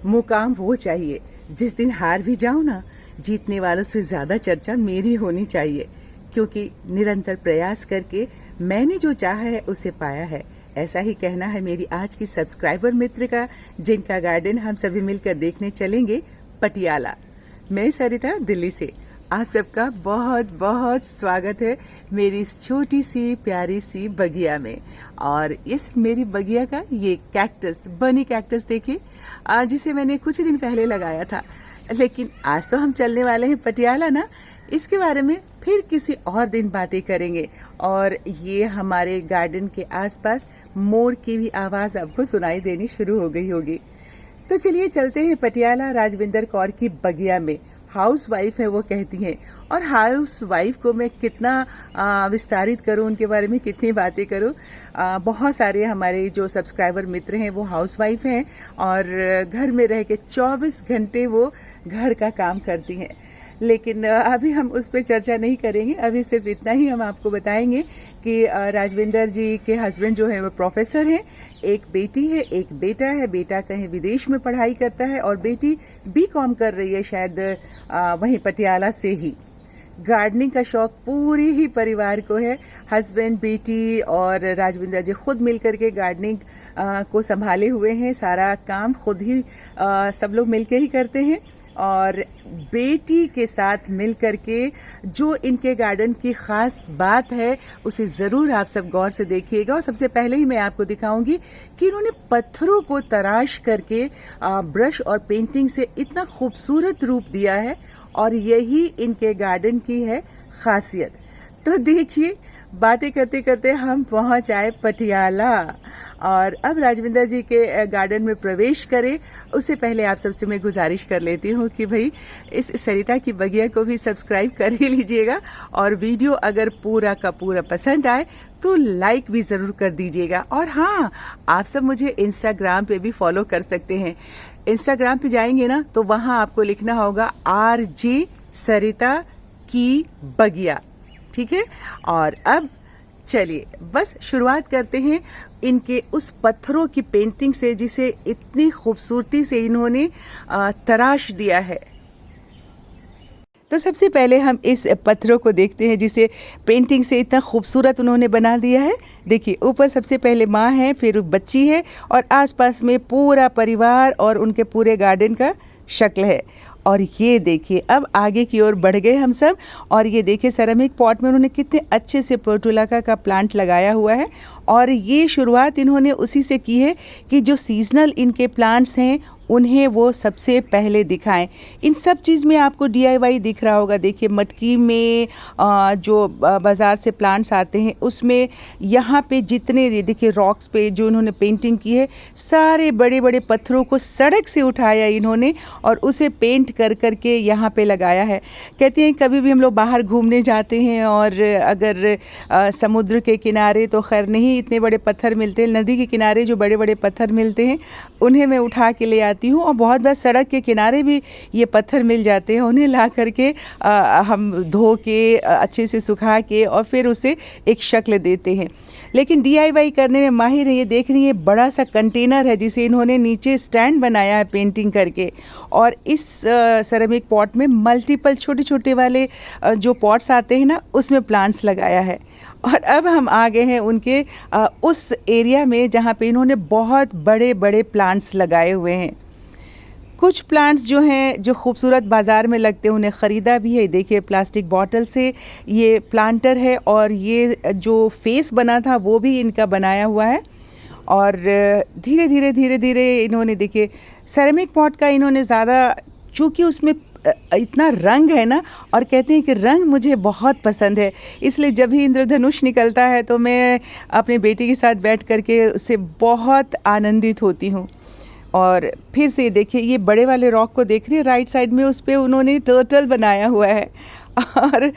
मुकाम वो चाहिए जिस दिन हार भी जाऊं ना, जीतने वालों से ज़्यादा चर्चा मेरी होनी चाहिए, क्योंकि निरंतर प्रयास करके मैंने जो चाहा है उसे पाया है। ऐसा ही कहना है मेरी आज की सब्सक्राइबर मित्र का, जिनका गार्डन हम सभी मिलकर देखने चलेंगे पटियाला। मैं सरिता, दिल्ली से आप सबका बहुत बहुत स्वागत है मेरी इस छोटी सी प्यारी सी बगिया में। और इस मेरी बगिया का ये कैक्टस, बनी कैक्टस देखिए, जिसे मैंने कुछ ही दिन पहले लगाया था। लेकिन आज तो हम चलने वाले हैं पटियाला ना, इसके बारे में फिर किसी और दिन बातें करेंगे। और ये हमारे गार्डन के आसपास मोर की भी आवाज़ आपको सुनाई देनी शुरू हो गई होगी। तो चलिए चलते हैं पटियाला राजविंदर कौर की बगिया में। हाउस वाइफ है वो, कहती हैं, और हाउस वाइफ को मैं कितना विस्तारित करूं, उनके बारे में कितनी बातें करूं। बहुत सारे हमारे जो सब्सक्राइबर मित्र हैं वो हाउस वाइफ हैं और घर में रह के 24 घंटे वो घर का काम करती हैं। लेकिन अभी हम उस पर चर्चा नहीं करेंगे। अभी सिर्फ इतना ही हम आपको बताएंगे कि राजविंदर जी के हस्बैंड जो है वो प्रोफेसर हैं, एक बेटी है, एक बेटा है। बेटा कहीं विदेश में पढ़ाई करता है और बेटी बीकॉम कर रही है, शायद वहीं पटियाला से ही। गार्डनिंग का शौक पूरी ही परिवार को है। हस्बैंड, बेटी और राजविंदर जी खुद मिलकर के गार्डनिंग को संभाले हुए हैं। सारा काम खुद ही सब लोग मिलकर ही करते हैं। और बेटी के साथ मिल करके जो इनके गार्डन की ख़ास बात है उसे ज़रूर आप सब गौर से देखिएगा। और सबसे पहले ही मैं आपको दिखाऊंगी कि इन्होंने पत्थरों को तराश करके ब्रश और पेंटिंग से इतना खूबसूरत रूप दिया है, और यही इनके गार्डन की है ख़ासियत। तो देखिए, बातें करते करते हम पहुंच आए पटियाला। और अब राजविंदर जी के गार्डन में प्रवेश करें उससे पहले आप सबसे मैं गुजारिश कर लेती हूँ कि भाई इस सरिता की बगिया को भी सब्सक्राइब कर ही लीजिएगा, और वीडियो अगर पूरा का पूरा पसंद आए तो लाइक भी ज़रूर कर दीजिएगा। और हाँ, आप सब मुझे इंस्टाग्राम पे भी फॉलो कर सकते हैं। इंस्टाग्राम पे जाएंगे ना तो वहाँ आपको लिखना होगा RJ सरिता की बगिया, ठीक है। और अब चलिए बस शुरुआत करते हैं इनके उस पत्थरों की पेंटिंग से, जिसे इतनी खूबसूरती से इन्होंने तराश दिया है। तो सबसे पहले हम इस पत्थरों को देखते हैं जिसे पेंटिंग से इतना खूबसूरत उन्होंने बना दिया है। देखिए, ऊपर सबसे पहले माँ है, फिर बच्ची है, और आसपास में पूरा परिवार और उनके पूरे गार्डन का शक्ल है। और ये देखिए, अब आगे की ओर बढ़ गए हम सब, और ये देखिए सेरेमिक पॉट में उन्होंने कितने अच्छे से पोर्टुलाका का प्लांट लगाया हुआ है। और ये शुरुआत इन्होंने उसी से की है कि जो सीजनल इनके प्लांट्स हैं उन्हें वो सबसे पहले दिखाएं। इन सब चीज़ में आपको DIY दिख रहा होगा। देखिए, मटकी में जो बाज़ार से प्लांट्स आते हैं उसमें यहाँ पे जितने देखिए रॉक्स पे जो उन्होंने पेंटिंग की है, सारे बड़े बड़े पत्थरों को सड़क से उठाया इन्होंने और उसे पेंट कर करके यहाँ पे लगाया है। कहते हैं कभी भी हम लोग बाहर घूमने जाते हैं और अगर समुद्र के किनारे तो खैर नहीं इतने बड़े पत्थर मिलते, नदी के किनारे जो बड़े बड़े पत्थर मिलते हैं उन्हें मैं उठा के ले आती हूँ। और बहुत बार सड़क के किनारे भी ये पत्थर मिल जाते हैं, उन्हें ला करके हम धो के अच्छे से सुखा के और फिर उसे एक शक्ल देते हैं। लेकिन DIY करने में माहिर है। ये देख रही है, बड़ा सा कंटेनर है जिसे इन्होंने नीचे स्टैंड बनाया है पेंटिंग करके, और इस सेरेमिक पॉट में मल्टीपल छोटे छोटे वाले जो पॉट्स आते हैं ना उसमें प्लांट्स लगाया है। और अब हम आ गए हैं उनके उस एरिया में जहाँ पे इन्होंने बहुत बड़े बड़े प्लांट्स लगाए हुए हैं। कुछ प्लांट्स जो हैं जो खूबसूरत बाज़ार में लगते हैं उन्हें ख़रीदा भी है। देखिए, प्लास्टिक बॉटल से ये प्लांटर है, और ये जो फेस बना था वो भी इनका बनाया हुआ है। और धीरे धीरे धीरे धीरे इन्होंने, देखिए सेरेमिक पॉट का इन्होंने ज़्यादा, चूँकि उसमें इतना रंग है ना, और कहते हैं कि रंग मुझे बहुत पसंद है, इसलिए जब भी इंद्रधनुष निकलता है तो मैं अपने बेटी के साथ बैठ करके उससे बहुत आनंदित होती हूँ। और फिर से देखिए, ये बड़े वाले रॉक को देख रही है राइट साइड में, उस पर उन्होंने टर्टल बनाया हुआ है। और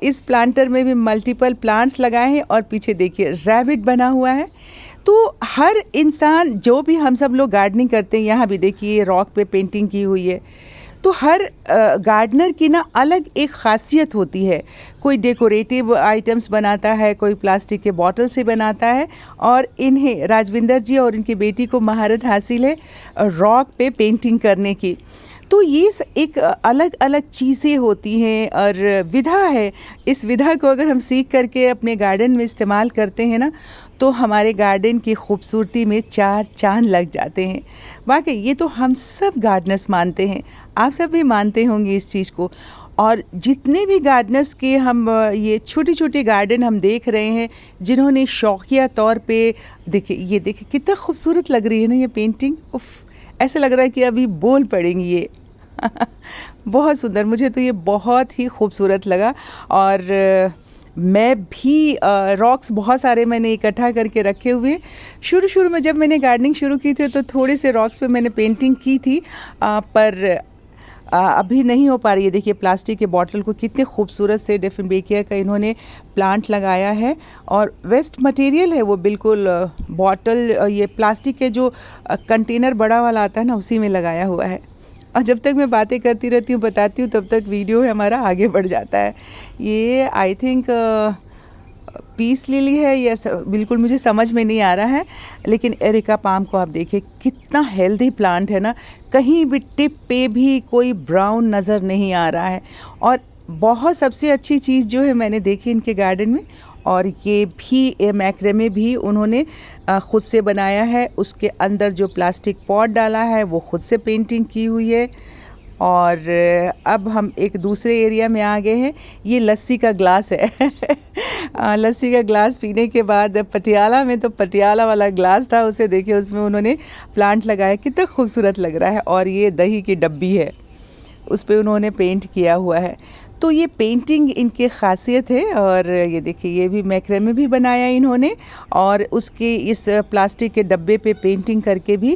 इस प्लांटर में भी मल्टीपल प्लांट्स लगाए हैं, और पीछे देखिए रैबिट बना हुआ है। तो हर इंसान, जो भी हम सब लोग गार्डनिंग करते हैं, यहाँ भी देखिए रॉक पे पेंटिंग की हुई है। तो हर गार्डनर की ना अलग एक ख़ासियत होती है। कोई डेकोरेटिव आइटम्स बनाता है, कोई प्लास्टिक के बॉटल से बनाता है, और इन्हें राजविंदर जी और इनकी बेटी को महारत हासिल है रॉक पे पेंटिंग करने की। तो ये एक अलग अलग चीज़ें होती हैं और विधा है। इस विधा को अगर हम सीख करके अपने गार्डन में इस्तेमाल करते हैं ना, तो हमारे गार्डन की खूबसूरती में चार चांद लग जाते हैं। वाकई ये तो हम सब गार्डनर्स मानते हैं, आप सब भी मानते होंगे इस चीज़ को। और जितने भी गार्डनर्स के हम ये छोटे छोटे गार्डन हम देख रहे हैं, जिन्होंने शौकिया तौर पे देखिए कितना खूबसूरत लग रही है ना ये पेंटिंग। उफ, ऐसा लग रहा है कि अभी बोल पड़ेंगी ये। बहुत सुंदर, मुझे तो ये बहुत ही खूबसूरत लगा। और मैं भी रॉक्स बहुत सारे मैंने इकट्ठा करके रखे हुए। शुरू में जब मैंने गार्डनिंग शुरू की थी तो थोड़े से रॉक्स पे मैंने पेंटिंग की थी, पर अभी नहीं हो पा रही है। देखिए प्लास्टिक के बॉटल को कितने खूबसूरत से डिफिनबेकिया का इन्होंने प्लांट लगाया है, और वेस्ट मटेरियल है वो बिल्कुल। बॉटल ये प्लास्टिक के जो कंटेनर बड़ा वाला आता है ना, उसी में लगाया हुआ है। और जब तक मैं बातें करती रहती हूँ, बताती हूँ, तब तक वीडियो है हमारा आगे बढ़ जाता है। ये आई थिंक पीस लिली है या बिल्कुल मुझे समझ में नहीं आ रहा है, लेकिन एरिका पाम को आप देखिए कितना हेल्दी प्लांट है ना। कहीं भी टिप पे भी कोई ब्राउन नज़र नहीं आ रहा है। और बहुत सबसे अच्छी चीज़ जो है मैंने देखी इनके गार्डन में, और ये भी मैक्रेमे भी उन्होंने ख़ुद से बनाया है। उसके अंदर जो प्लास्टिक पॉट डाला है वो ख़ुद से पेंटिंग की हुई है। और अब हम एक दूसरे एरिया में आ गए हैं। ये लस्सी का ग्लास है। लस्सी का ग्लास पीने के बाद पटियाला में तो पटियाला वाला ग्लास था, उसे देखिए उसमें उन्होंने प्लांट लगाया, कितना खूबसूरत लग रहा है। और ये दही की डब्बी है, उस पर उन्होंने पेंट किया हुआ है। तो ये पेंटिंग इनकी ख़ासियत है। और ये देखिए ये भी मैक्रेमे भी बनाया इन्होंने, और उसके इस प्लास्टिक के डब्बे पे पेंटिंग करके भी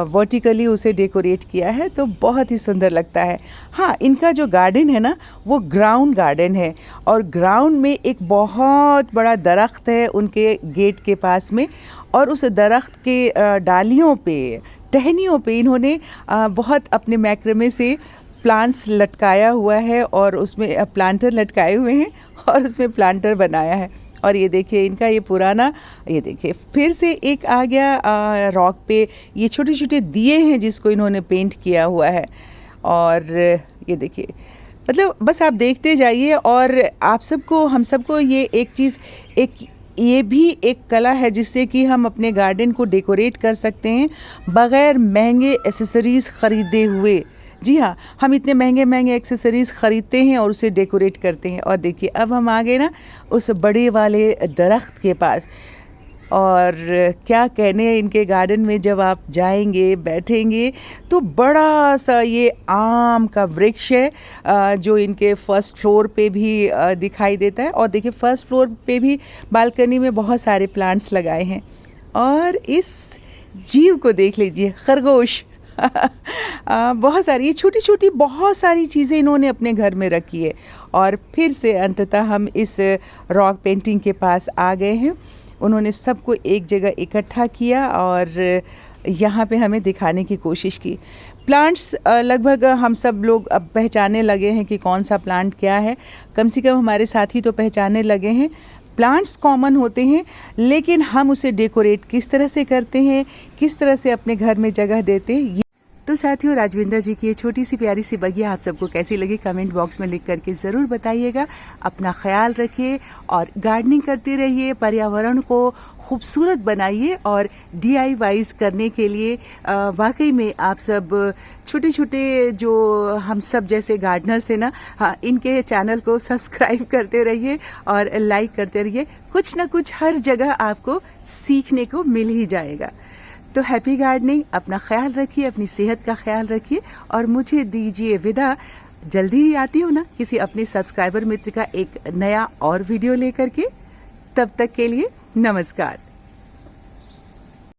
वर्टिकली उसे डेकोरेट किया है, तो बहुत ही सुंदर लगता है। हाँ, इनका जो गार्डन है ना वो ग्राउंड गार्डन है, और ग्राउंड में एक बहुत बड़ा दरख्त है उनके गेट के पास में, और उस दरख्त के डालियों पे, टहनियों पे इन्होंने बहुत अपने मैक्रेमे से प्लांट्स लटकाया हुआ है, और उसमें प्लांटर लटकाए हुए हैं, और उसमें प्लांटर बनाया है। और ये देखिए इनका ये पुराना, ये देखिए फिर से एक आ गया रॉक पे। ये छोटे छोटे दिए हैं जिसको इन्होंने पेंट किया हुआ है। और ये देखिए, मतलब बस आप देखते जाइए। और आप सबको, हम सबको ये एक चीज़, ये भी एक कला है जिससे कि हम अपने गार्डन को डेकोरेट कर सकते हैं बग़ैर महंगे एसेसरीज़ ख़रीदे हुए। जी हाँ, हम इतने महंगे महंगे एक्सेसरीज़ ख़रीदते हैं और उसे डेकोरेट करते हैं। और देखिए अब हम आ गए ना उस बड़े वाले दरख्त के पास। और क्या कहने इनके गार्डन में, जब आप जाएंगे बैठेंगे तो बड़ा सा ये आम का वृक्ष है जो इनके फर्स्ट फ्लोर पे भी दिखाई देता है। और देखिए फर्स्ट फ्लोर पे भी बालकनी में बहुत सारे प्लांट्स लगाए हैं। और इस जीव को देख लीजिए, खरगोश। बहुत सारी ये छोटी छोटी बहुत सारी चीज़ें इन्होंने अपने घर में रखी है। और फिर से अंततः हम इस रॉक पेंटिंग के पास आ गए हैं। उन्होंने सबको एक जगह इकट्ठा किया और यहाँ पे हमें दिखाने की कोशिश की। प्लांट्स लगभग हम सब लोग अब पहचानने लगे हैं कि कौन सा प्लांट क्या है। कम से कम हमारे साथी तो पहचानने लगे हैं। प्लांट्स कॉमन होते हैं, लेकिन हम उसे डेकोरेट किस तरह से करते हैं, किस तरह से अपने घर में जगह देते हैं। तो साथियों, राजविंदर जी की ये छोटी सी प्यारी सी बगिया आप सबको कैसी लगी कमेंट बॉक्स में लिख करके ज़रूर बताइएगा। अपना ख्याल रखिए और गार्डनिंग करते रहिए, पर्यावरण को खूबसूरत बनाइए। और DIYs करने के लिए वाकई में आप सब छोटे छोटे जो हम सब जैसे गार्डनर्स हैं ना, हाँ, इनके चैनल को सब्सक्राइब करते रहिए और लाइक करते रहिए। कुछ ना कुछ हर जगह आपको सीखने को मिल ही जाएगा। तो हैप्पी गार्डनिंग, अपना ख्याल रखिए, अपनी सेहत का ख्याल रखिए और मुझे दीजिए विदा। जल्दी ही आती हूँ ना किसी अपने सब्सक्राइबर मित्र का एक नया और वीडियो लेकर के। तब तक के लिए नमस्कार।